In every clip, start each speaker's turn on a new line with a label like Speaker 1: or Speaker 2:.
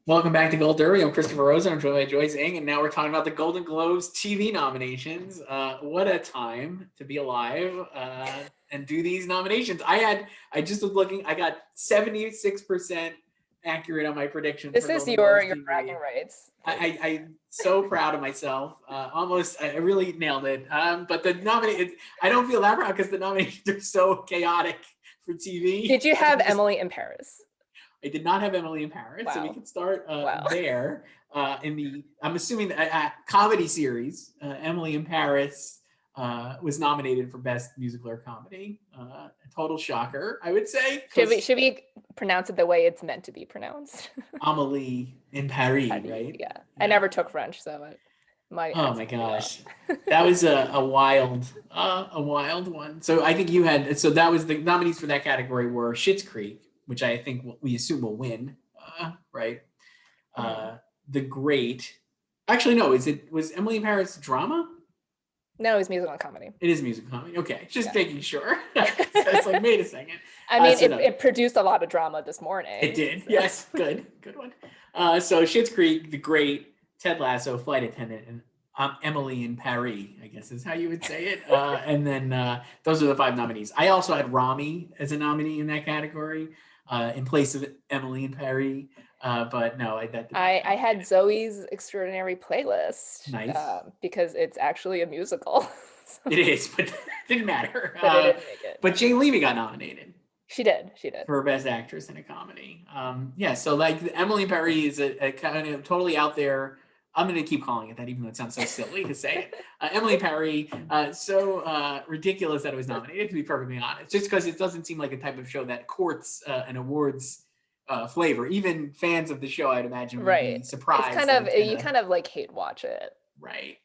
Speaker 1: Welcome back to Gold Derby. I'm Christopher Rosen. I'm joined by Joyce, and now we're talking about the Golden Globes TV nominations. What a time to be alive and do these nominations. I just was looking. I got 76% accurate on my predictions.
Speaker 2: This is your bragging rights.
Speaker 1: I'm so proud of myself. I really nailed it. But the I don't feel that proud because the nominations are so chaotic for TV.
Speaker 2: Did you have Emily in Paris?
Speaker 1: I did not have Emily in Paris,
Speaker 2: wow.
Speaker 1: So we can start there. I'm assuming that comedy series, Emily in Paris was nominated for Best Musical or Comedy. A total shocker, I would say.
Speaker 2: Should we pronounce it the way it's meant to be pronounced?
Speaker 1: Amélie in Paris, right?
Speaker 2: Yeah. I never took French, so
Speaker 1: oh my gosh, that was a wild one. So I think you had. So that was the nominees for that category were Schitt's Creek, which I think we assume will win, right? The Great. Actually, no. Was Emily in Paris drama?
Speaker 2: No, it was musical and comedy.
Speaker 1: It is musical comedy. Okay, just making sure. It's like, wait a second.
Speaker 2: I mean, it produced a lot of drama this morning.
Speaker 1: It did. So. Yes, good one. So Schitt's Creek, The Great, Ted Lasso, Flight Attendant, and Emily in Paris, I guess is how you would say it. And then those are the 5 nominees. I also had Rami as a nominee in that category. In place of Emily in Paris, but no,
Speaker 2: I had Zoe's Extraordinary Playlist.
Speaker 1: Nice,
Speaker 2: because it's actually a musical.
Speaker 1: So. It is, but it didn't matter.
Speaker 2: But it didn't make it.
Speaker 1: But Jane Levy got nominated.
Speaker 2: She did
Speaker 1: for Best Actress in a Comedy. So like Emily in Paris is a kind of totally out there. I'm going to keep calling it that, even though it sounds so silly to say it. Emily in Paris, so ridiculous that it was nominated, to be perfectly honest, just because it doesn't seem like a type of show that courts an awards flavor. Even fans of the show, I'd imagine, would be surprised.
Speaker 2: It's you kind of like hate watch it.
Speaker 1: Right.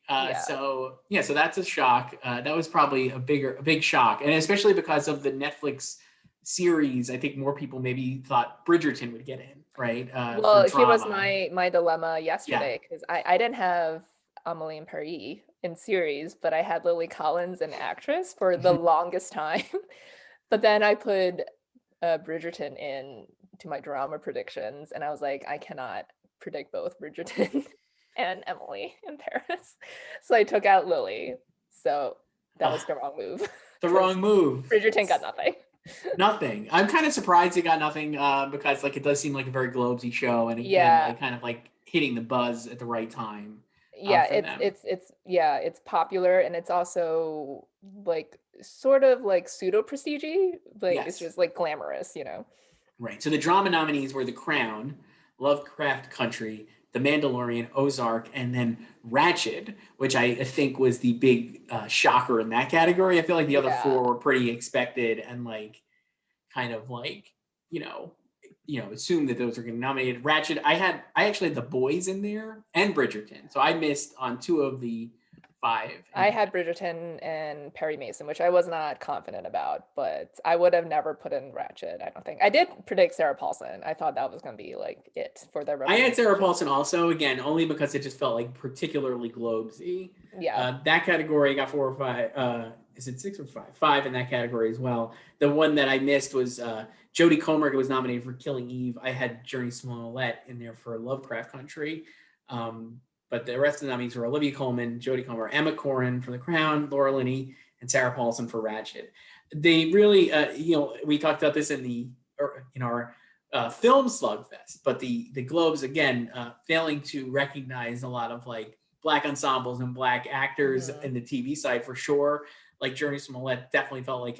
Speaker 1: So that's a shock. That was probably a big shock. And especially because of the Netflix series, I think more people maybe thought Bridgerton would get in. Right.
Speaker 2: Well, here was my dilemma yesterday, because I didn't have Amélie in Paris in series, but I had Lily Collins in actress for the longest time. But then I put Bridgerton in to my drama predictions, and I was like, I cannot predict both Bridgerton and Emily in Paris. So I took out Lily. So that was the wrong move.
Speaker 1: The wrong move.
Speaker 2: Bridgerton got nothing.
Speaker 1: Nothing. I'm kind of surprised it got nothing because like it does seem like a very Globesy show, and like kind of like hitting the buzz at the right time.
Speaker 2: It's popular, and it's also like sort of like pseudo prestige, like it's just like glamorous,
Speaker 1: Right. So the drama nominees were The Crown, Lovecraft Country, The Mandalorian, Ozark, and then Ratched, which I think was the big shocker in that category. I feel like the other 4 were pretty expected and like kind of like, assumed that those were getting nominated. Ratched, I actually had The Boys in there and Bridgerton. So I missed on 2 of the 5.
Speaker 2: I had Bridgerton and Perry Mason, which I was not confident about, but I would have never put in Ratched, I don't think. I did predict Sarah Paulson. I thought that was going to be like it for the
Speaker 1: I had Sarah Paulson also, again, only because it just felt like particularly Globesy.
Speaker 2: Yeah.
Speaker 1: That category got 4 or 5. Is it 6 or 5? 5 in that category as well. The one that I missed was Jodie Comer was nominated for Killing Eve. I had Journey Smollett in there for Lovecraft Country. But the rest of the nominees were Olivia Colman, Jodie Comer, Emma Corrin for The Crown, Laura Linney, and Sarah Paulson for Ratched. They really, we talked about this in our film slugfest, but the Globes, again, failing to recognize a lot of like Black ensembles and Black actors in the TV side for sure. Like Journey Smollett definitely felt like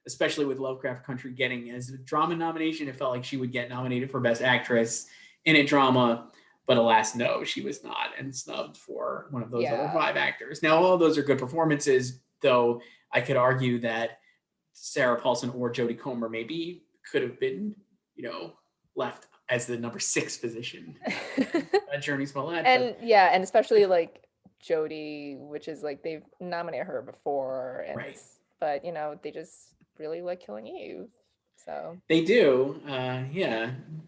Speaker 1: especially with Lovecraft Country getting as a drama nomination, it felt like she would get nominated for Best Actress in a drama. But alas, no, she was not, and snubbed for one of those other 5 actors. Now, all of those are good performances, though I could argue that Sarah Paulson or Jodie Comer maybe could have been, left as the number 6 position. Journey Smollett.
Speaker 2: And especially like Jodie, which is like they've nominated her before, but they just really like Killing Eve. So
Speaker 1: they do,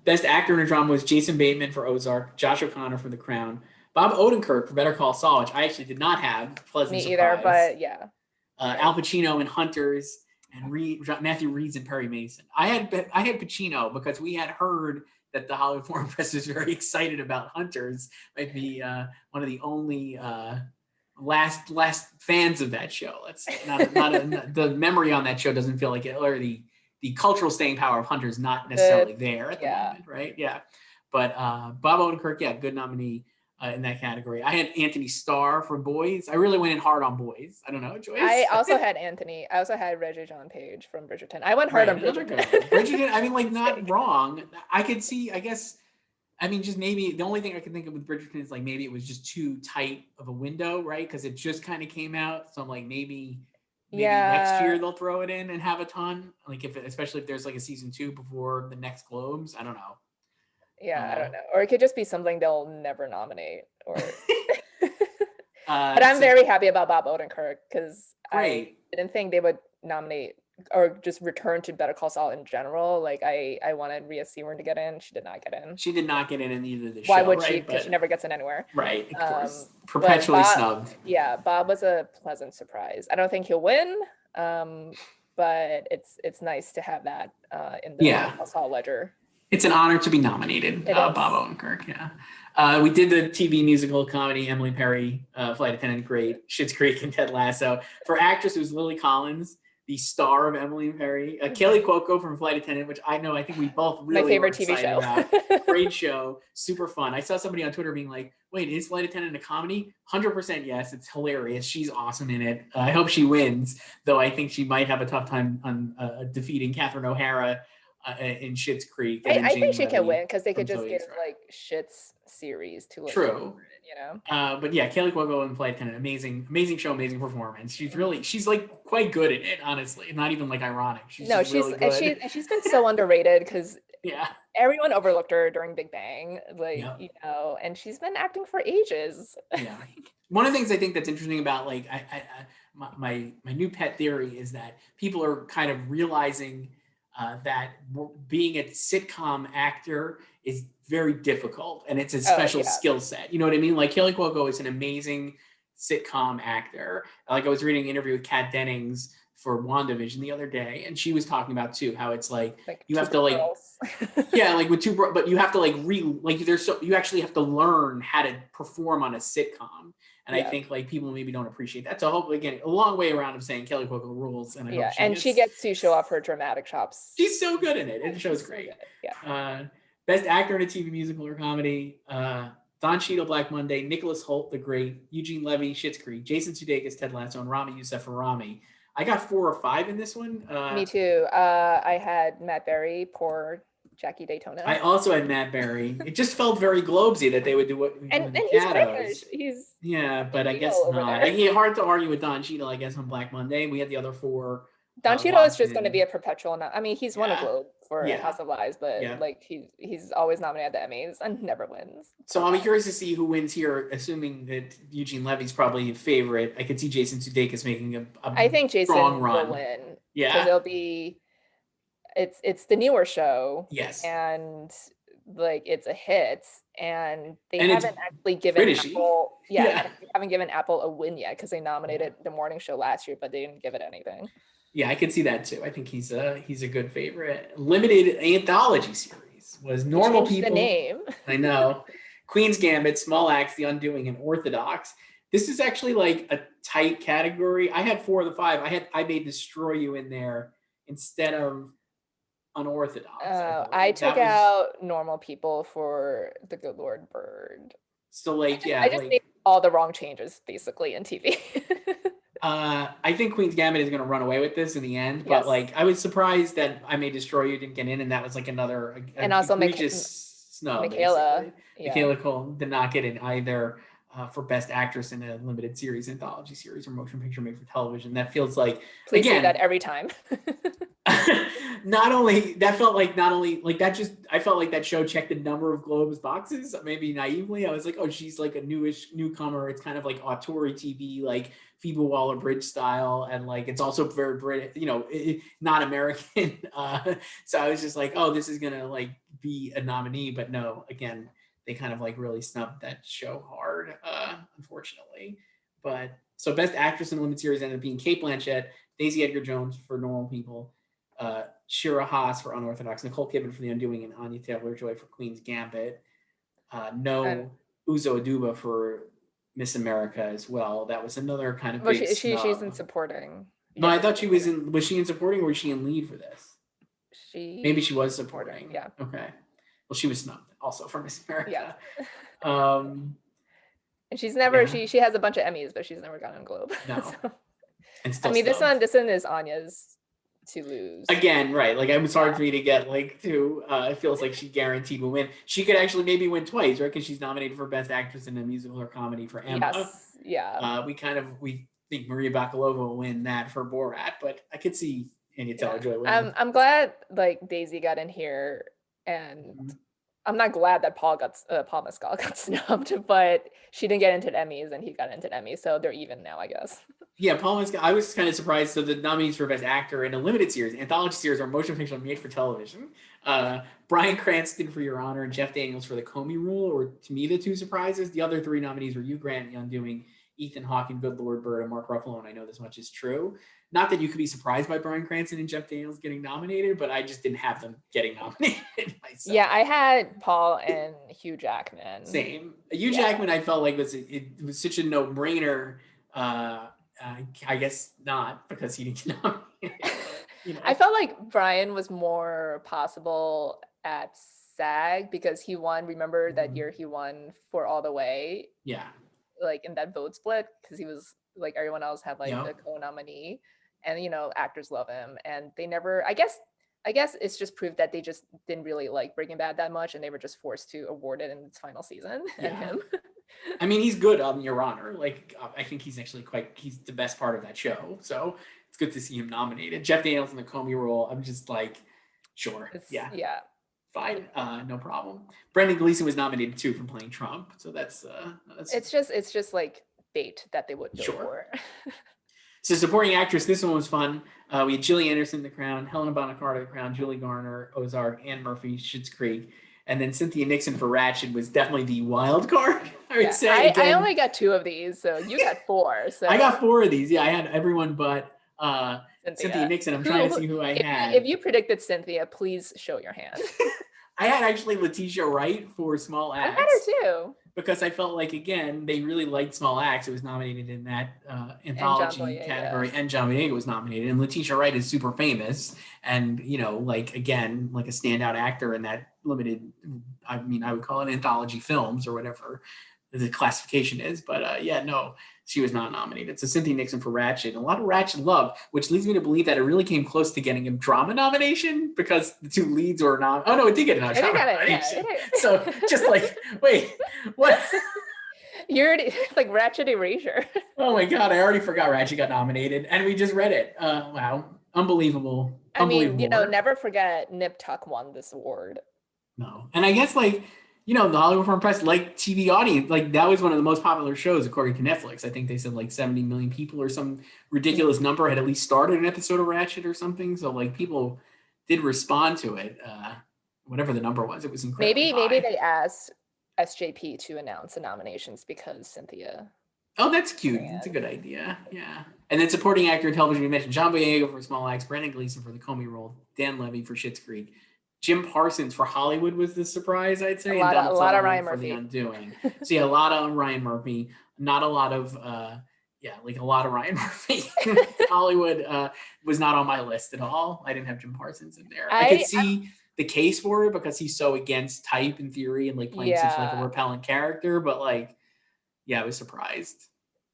Speaker 1: Best actor in a drama was Jason Bateman for Ozark, Josh O'Connor for The Crown, Bob Odenkirk for Better Call Saul, which I actually did not have. Pleasant
Speaker 2: Me
Speaker 1: surprise.
Speaker 2: Either, but
Speaker 1: Al Pacino in Hunters, and Matthew Reed's in Perry Mason. I had Pacino because we had heard that the Hollywood Foreign Press is very excited about Hunters. Might be one of the only last fans of that show. That's the memory on that show doesn't feel like it, or the cultural staying power of Hunters not necessarily there at the moment, right? Yeah. But Bob Odenkirk, yeah, good nominee in that category. I had Anthony Starr for Boys. I really went in hard on Boys. I don't know, Joyce.
Speaker 2: I also had Anthony. I also had Reggie John Page from Bridgerton. I went hard on Bridgerton.
Speaker 1: Bridgerton, I mean, like, not wrong. I could see, I guess, I mean, just maybe the only thing I can think of with Bridgerton is like maybe it was just too tight of a window, right? Because it just kind of came out. So I'm like, maybe next year they'll throw it in and have a ton. Like especially if there's like a season 2 before the next Globes. I don't know.
Speaker 2: Yeah, I don't know. Or it could just be something they'll never nominate. Or but I'm very happy about Bob Odenkirk because I didn't think they would nominate or just return to Better Call Saul in general. Like I wanted Rhea Seehorn to get in. She did not get in.
Speaker 1: She did not get in either of the show.
Speaker 2: Why would she? Because she never gets in anywhere.
Speaker 1: Right, of course. Perpetually snubbed.
Speaker 2: Yeah, Bob was a pleasant surprise. I don't think he'll win, but it's nice to have that in the Better Call Saul ledger.
Speaker 1: It's an honor to be nominated, Bob Odenkirk. Yeah, we did the TV musical comedy Emily Perry, Flight Attendant, great. Schitt's Creek and Ted Lasso. For actress, it was Lily Collins, the star of Emily and Perry. Kaley Cuoco from Flight Attendant, which I think we both really
Speaker 2: my favorite TV show.
Speaker 1: About. Great show, super fun. I saw somebody on Twitter being like, "Wait, is Flight Attendant a comedy?" 100% yes. It's hilarious. She's awesome in it. I hope she wins, though. I think she might have a tough time on defeating Catherine O'Hara in Schitt's Creek.
Speaker 2: I think she can win because they could just give like Schitt's series to it.
Speaker 1: True.
Speaker 2: You know.
Speaker 1: But yeah, Kaley Cuoco and Flight Attendant, amazing show, amazing performance. She's like quite good at it, honestly. Not even like ironic. She's really good.
Speaker 2: And she's been so underrated because everyone overlooked her during Big Bang, you know, and she's been acting for ages.
Speaker 1: Yeah. One of the things I think that's interesting about like my new pet theory is that people are kind of realizing that being a sitcom actor is very difficult, and it's a special skill set. You know what I mean? Like Kaley Cuoco is an amazing sitcom actor. Like I was reading an interview with Kat Dennings for WandaVision the other day, and she was talking about too how it's like you have to like like with but you have to like you actually have to learn how to perform on a sitcom. And I think like people maybe don't appreciate that. So hopefully, again, a long way around of saying Kaley Cuoco rules. And I hope
Speaker 2: she gets to show off her dramatic chops.
Speaker 1: She's so good in it. It shows great. Best actor in a TV musical or comedy. Don Cheadle, Black Monday. Nicholas Hoult, The Great. Eugene Levy, Schitt's Creek. Jason Sudeikis, Ted Lasso, and Rami Youssef for Rami. I got 4 or 5 in this one.
Speaker 2: Me too. I had Matt Berry, poor Jackie Daytona.
Speaker 1: I also had Matt Berry. It just felt very Globesy that they would do what.
Speaker 2: And he's British.
Speaker 1: But I guess not. It's hard to argue with Don Cheadle, I guess, on Black Monday. We had the other 4.
Speaker 2: Don Cheadle is just going to be a perpetual. I mean, he's won a Globe for House of Lies, but like he's always nominated at the Emmys and never wins.
Speaker 1: So I'm curious to see who wins here, assuming that Eugene Levy's probably a favorite. I could see Jason Sudeikis making a
Speaker 2: I think Jason
Speaker 1: strong run.
Speaker 2: Will win. Yeah, because it'll be. It's the newer show.
Speaker 1: Yes.
Speaker 2: And like it's a hit, and they haven't actually given Apple. They haven't given Apple a win yet because they nominated the morning show last year, but they didn't give it anything.
Speaker 1: Yeah, I could see that too. I think he's a good favorite. Limited anthology series was Normal People.
Speaker 2: The name.
Speaker 1: I know. Queen's Gambit, Small Axe, The Undoing, and Orthodox. This is actually like a tight category. I had 4 of the 5. I May Destroy You in there instead of Unorthodox.
Speaker 2: I took out Normal People for The Good Lord Bird.
Speaker 1: So like,
Speaker 2: I just made all the wrong changes basically in TV.
Speaker 1: I think Queen's Gambit is going to run away with this in the end, but like I was surprised that I May Destroy You didn't get in, and that was like another
Speaker 2: and also
Speaker 1: egregious snub.
Speaker 2: Michaela
Speaker 1: Cole did not get in either for Best Actress in a Limited Series, Anthology Series, or Motion Picture Made for Television. That feels like
Speaker 2: Please say that every time.
Speaker 1: I felt like that show checked a number of Globes boxes. Maybe naively, I was like, oh, she's like a newcomer. It's kind of like auteur TV, like Phoebe Waller-Bridge style, and like it's also very British, not American. So I was just like, oh, this is gonna like be a nominee, but no. Again, they kind of like really snubbed that show hard, unfortunately. But so Best Actress in a Limited Series ended up being Cate Blanchett, Daisy Edgar Jones for Normal People, Shira Haas for Unorthodox, Nicole Kidman for The Undoing, and Anya Taylor-Joy for Queen's Gambit. No Uzo Aduba for Miss America as well. That was another kind of big snub.
Speaker 2: She's in supporting.
Speaker 1: No, I thought she was in. Was she in supporting or was she in lead for this? Maybe she was supporting.
Speaker 2: Yeah.
Speaker 1: Okay. Well, she was snubbed also for Miss America.
Speaker 2: Yeah. And she's never. Yeah. She has a bunch of Emmys, but she's never gotten a Globe. No. So.
Speaker 1: And still
Speaker 2: I mean,
Speaker 1: snubbed.
Speaker 2: this one is Anya's to lose
Speaker 1: again, right? Like, it was hard for me to get it feels like she guaranteed will win. She could actually maybe win twice, right? Because she's nominated for Best Actress in a Musical or Comedy for Emma.
Speaker 2: Yes. Yeah.
Speaker 1: We think Maria Bakalova will win that for Borat, but I could see Anya Taylor-Joy winning.
Speaker 2: I'm glad Daisy got in here, and I'm not glad that Paul Mescal got snubbed, but she didn't get into the Emmys and he got into the Emmys, so they're even now, I guess.
Speaker 1: Yeah, Paul Mescal. I was kind of surprised. So the nominees for Best Actor in a limited series, anthology series, or motion picture made for television. Bryan Cranston for Your Honor and Jeff Daniels for The Comey Rule, or to me the two surprises. The other three nominees were Hugh Grant, The Undoing, Ethan Hawke and Good Lord Bird, and Mark Ruffalo, and I know this much is true. Not that you could be surprised by Bryan Cranston and Jeff Daniels getting nominated, but I just didn't have them getting nominated myself.
Speaker 2: Yeah, I had Paul and Hugh Jackman.
Speaker 1: Same. Hugh Jackman, I felt like it was such a no-brainer. I guess not, because he didn't get nominated.
Speaker 2: I felt like Bryan was more possible at SAG because he won. Remember that year he won For All the Way?
Speaker 1: Yeah.
Speaker 2: In that vote split, because he was everyone else had the co-nominee, and actors love him, and they never. I guess it's just proof that they just didn't really like Breaking Bad that much, and they were just forced to award it in its final season. And him.
Speaker 1: I mean, he's good on Your Honor. I think he's actually he's the best part of that show. So it's good to see him nominated. Jeff Daniels in The Comey Role, I'm just sure. Yeah. Fine. No problem. Brendan Gleeson was nominated too for playing Trump. So that's
Speaker 2: it's just bait that they would go for.
Speaker 1: So supporting actress, this one was fun. We had Gillian Anderson, The Crown, Helena Bonham Carter, The Crown, Julie Garner, Ozark, Anne Murphy, Schitt's Creek. And then Cynthia Nixon for Ratched was definitely the wild card, I would say.
Speaker 2: I only got 2 of these, so you got 4. So
Speaker 1: I got 4 of these. Yeah, I had everyone but Cynthia Nixon. I'm trying to see who I had.
Speaker 2: If you predicted Cynthia, please show your hand.
Speaker 1: I had actually Letitia Wright for Small Acts.
Speaker 2: I had her too.
Speaker 1: Because I felt like, again, they really liked Small Acts. It was nominated in that anthology category, and John Boyega was nominated. And Letitia Wright is super famous, and again, a standout actor in that limited. I mean, I would call it anthology films or whatever the classification is. But she was not nominated. So Cynthia Nixon for Ratched, a lot of Ratched love, which leads me to believe that it really came close to getting a drama nomination because the 2 leads were not. Oh no, it did get a drama nomination. So just wait, what?
Speaker 2: You're Ratched erasure.
Speaker 1: Oh my God, I already forgot Ratched got nominated, and we just read it. Wow, unbelievable.
Speaker 2: I mean, never forget Nip Tuck won this award.
Speaker 1: No, and I guess the Hollywood Foreign Press, TV audience, that was one of the most popular shows according to Netflix. I think they said 70 million people or some ridiculous number had at least started an episode of Ratched or something. So people did respond to it. Whatever the number was, it was incredible.
Speaker 2: Maybe they asked SJP to announce the nominations because Cynthia.
Speaker 1: Oh, that's cute. That's a good idea. Yeah. And then supporting actor in television, we mentioned John Boyega for Small Acts, Brendan Gleeson for The Comey Role, Dan Levy for Schitt's Creek. Jim Parsons for Hollywood was the surprise, I'd say.
Speaker 2: A lot of Ryan Murphy.
Speaker 1: The Undoing. So a lot of Ryan Murphy, not a lot of, a lot of Ryan Murphy. Hollywood was not on my list at all. I didn't have Jim Parsons in there. I could see the case for it because he's so against type in theory and playing such a repellent character, but I was surprised.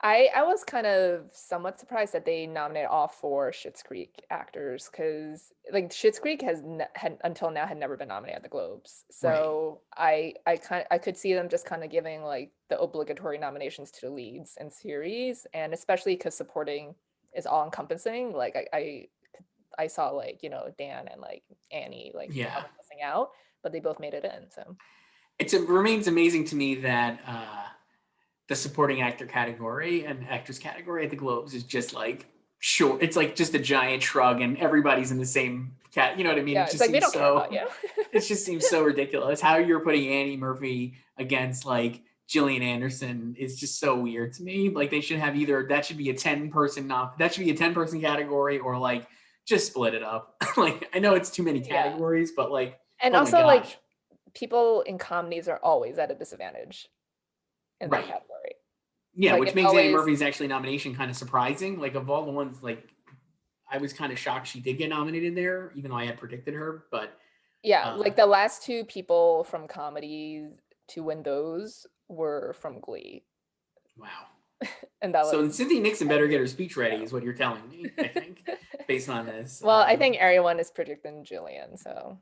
Speaker 2: I was kind of somewhat surprised that they nominated all 4 Schitt's Creek actors because Schitt's Creek had until now had never been nominated at the Globes. So right. I could see them just kind of giving the obligatory nominations to the leads in series, and especially because supporting is all encompassing. I saw Dan and Annie missing out, but they both made it in. So
Speaker 1: it remains amazing to me that the supporting actor category and actress category at the Globes is just sure. It's just a giant shrug and everybody's in the same cat. You know what I mean?
Speaker 2: Yeah,
Speaker 1: it just
Speaker 2: they don't care about you.
Speaker 1: It just seems so ridiculous. How you're putting Annie Murphy against Gillian Anderson is just so weird to me. They should have that should be a 10-person that should be a 10-person category, or just split it up. Like, I know it's too many categories, but like,
Speaker 2: and also like people in comedies are always at a disadvantage in that category.
Speaker 1: Yeah, like, which makes Eddie Murphy's actually nomination kind of surprising. Like, of all the ones, like, I was kind of shocked she did get nominated there, even though I had predicted her. But
Speaker 2: yeah, like the last two people from comedy to win those were from Glee.
Speaker 1: Wow.
Speaker 2: And that
Speaker 1: so Cynthia Nixon better get her speech ready, is what you're telling me, I think, based on this.
Speaker 2: Well, I think everyone is predicting Jillian, so.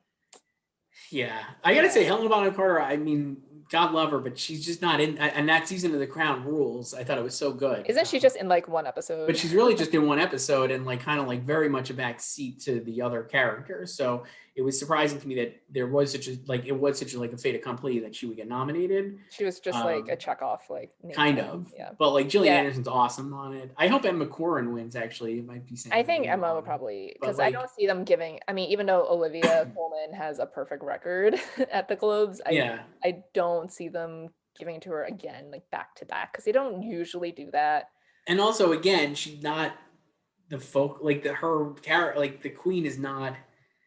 Speaker 1: Yeah, I gotta say, Helena Bonham Carter, I mean, God love her, but she's just not in. And that season of The Crown rules. I thought it was so good.
Speaker 2: Isn't she just in like one episode?
Speaker 1: But she's really just in one episode, and like kind of like very much a back seat to the other characters. So it was surprising to me that there was such a a fait accompli that she would get nominated.
Speaker 2: She was just like a check off, like
Speaker 1: kind of. Yeah. But like Gillian Anderson's awesome on it. I hope Emma Corrin wins. Actually, it might be.
Speaker 2: I think Emma will probably, because like, I don't see them giving. I mean, even though Olivia Colman has a perfect record at the Globes, I don't see them giving it to her again, like back to back, because they don't usually do that.
Speaker 1: And also, again, she's not the folk, like her character, like the queen is not.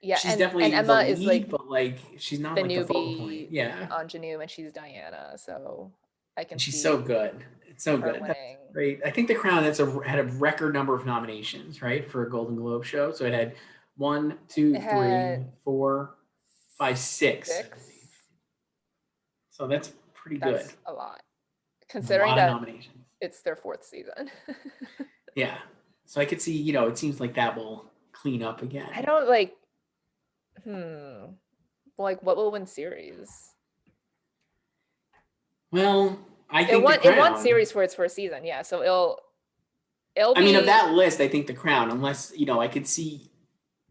Speaker 2: Yeah,
Speaker 1: she's definitely
Speaker 2: Emma
Speaker 1: the lead,
Speaker 2: is like,
Speaker 1: but like she's not
Speaker 2: the
Speaker 1: like
Speaker 2: newbie,
Speaker 1: the focal point. Yeah,
Speaker 2: ingenue, and she's Diana, so I can.
Speaker 1: She's so good. It's so good. That's great. I think The Crown had a record number of nominations, right, for a Golden Globe show. So it had 1, 2, 3, 4, 5, 6. So that's pretty good.
Speaker 2: A lot, considering that it's their 4th season.
Speaker 1: Yeah, so I could see, it seems like that will clean up again.
Speaker 2: I don't like. Like, what will win series?
Speaker 1: Well, I think
Speaker 2: it won series for its 1st season. Yeah, so it'll.
Speaker 1: I mean, of that list, I think The Crown, unless I could see.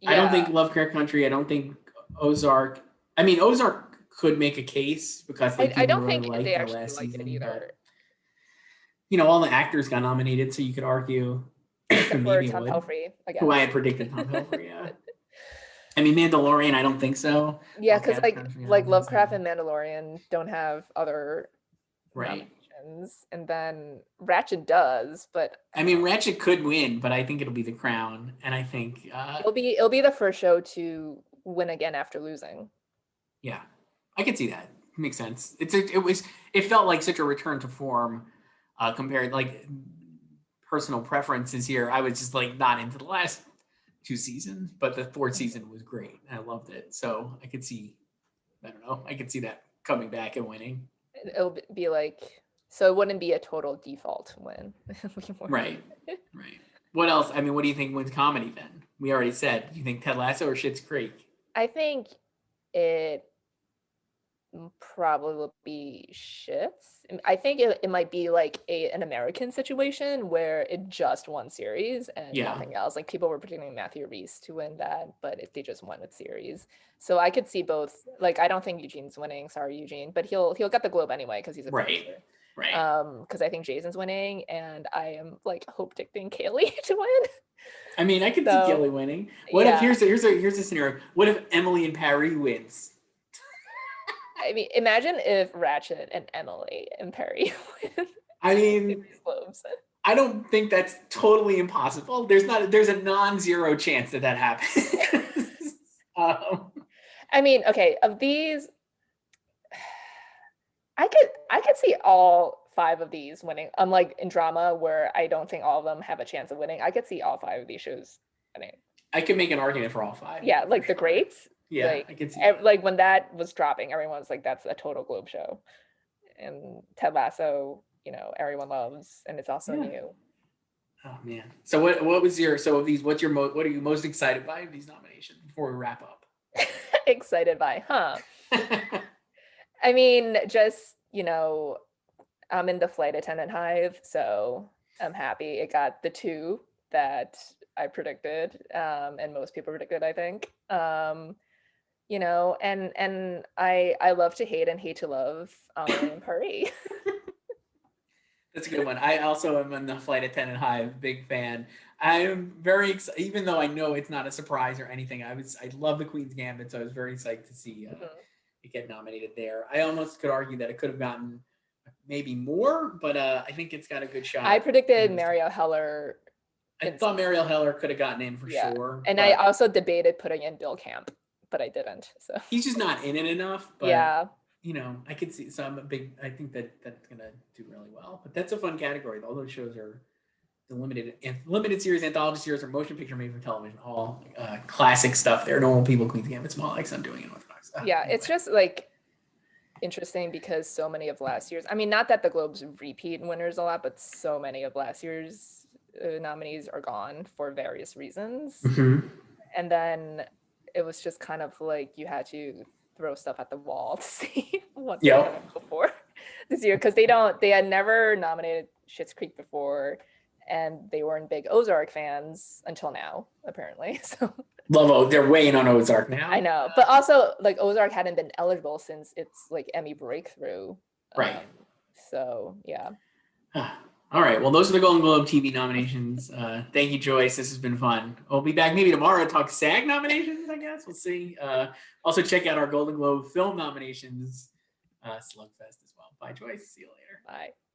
Speaker 1: Yeah. I don't think Lovecraft Country. I don't think Ozark. I mean, Ozark could make a case because
Speaker 2: I don't think they actually like it either.
Speaker 1: But, all the actors got nominated, so you could argue.
Speaker 2: Except for Tom Pelphrey, I guess.
Speaker 1: Who I had predicted Tom Pelphrey, yeah. I mean, Mandalorian, I don't think so.
Speaker 2: Yeah, because like Lovecraft and Mandalorian don't have other nominations, and then Ratchet does, but
Speaker 1: I mean, Ratchet could win, but I think it'll be The Crown, and I think
Speaker 2: it'll be the first show to win again after losing.
Speaker 1: Yeah, I can see that. Makes sense. It felt like such a return to form compared, like, personal preferences here. I was just like not into the last 2 seasons, but the 4th season was great. I loved it. So I could see, I could see that coming back and winning.
Speaker 2: It'll be like, so it wouldn't be a total default win.
Speaker 1: Right. What else? I mean, what do you think wins comedy then? We already said, you think Ted Lasso or Schitt's Creek?
Speaker 2: I think it probably will be Schitt's. I think it might be like an American situation where it just won series and nothing else. Like, people were predicting Matthew Rhys to win that, but if they just won with series. So I could see both. Like, I don't think Eugene's winning. Sorry, Eugene, but he'll get the Globe anyway because he's a producer.
Speaker 1: Right.
Speaker 2: Because I think Jason's winning, and I am like hope dicting Kaylee to win.
Speaker 1: I mean, I could see Kaylee winning. What if here's a scenario? What if Emily and Perry wins?
Speaker 2: I mean, imagine if Ratchet and Emily and Perry win.
Speaker 1: I mean, I don't think that's totally impossible. There's a non-zero chance that happens.
Speaker 2: I mean, okay, of these, I could see all 5 of these winning. Unlike in drama, where I don't think all of them have a chance of winning, I could see all 5 of these shows winning.
Speaker 1: I could make an argument for all 5.
Speaker 2: Yeah, like The Greats.
Speaker 1: Yeah,
Speaker 2: like,
Speaker 1: I can see.
Speaker 2: Like when that was dropping, everyone's like, "That's a total Globe show," and Ted Lasso, everyone loves, and it's also new.
Speaker 1: Oh man! So what was your of these? What are you most excited by of these nominations before we wrap up?
Speaker 2: Excited by, huh? I mean, just I'm in the flight attendant hive, so I'm happy it got the 2 that I predicted, and most people predicted, I think. And I love to hate and hate to love and Paris.
Speaker 1: That's a good one. I also am in the flight attendant hive, big fan. I am very excited, even though I know it's not a surprise or anything. I love the Queen's Gambit, so I was very psyched to see it get nominated there. I almost could argue that it could have gotten maybe more, but I think it's got a good shot.
Speaker 2: I predicted Marielle Heller
Speaker 1: I thought Mariel Heller could have gotten in for
Speaker 2: Yeah.
Speaker 1: sure.
Speaker 2: And I also debated putting in Bill Camp, but I didn't. So
Speaker 1: he's just not in it enough. But,
Speaker 2: yeah.
Speaker 1: you know, I could see. So I think that's gonna do really well. But that's a fun category. All those shows are the limited series, anthology series, or motion picture made for television. All classic stuff. There, normal people, Queen's Gambit, Small Likes, I'm doing Unorthodox.
Speaker 2: Yeah,
Speaker 1: anyway.
Speaker 2: it's just like interesting because so many of last year's. I mean, not that the Globes repeat winners a lot, but so many of last year's nominees are gone for various reasons.
Speaker 1: Mm-hmm.
Speaker 2: And then it was just kind of like you had to throw stuff at the wall to see what they're gonna go for this year, because they had never nominated Schitt's Creek before, and they weren't big Ozark fans until now, apparently. So
Speaker 1: they're weighing on Ozark now.
Speaker 2: I know, but also like Ozark hadn't been eligible since it's like Emmy breakthrough,
Speaker 1: right?
Speaker 2: So yeah.
Speaker 1: All right. Well, those are the Golden Globe TV nominations. Thank you, Joyce. This has been fun. We'll be back maybe tomorrow to talk SAG nominations, I guess. We'll see. Also, check out our Golden Globe film nominations, Slugfest as well. Bye, Joyce. See you later.
Speaker 2: Bye.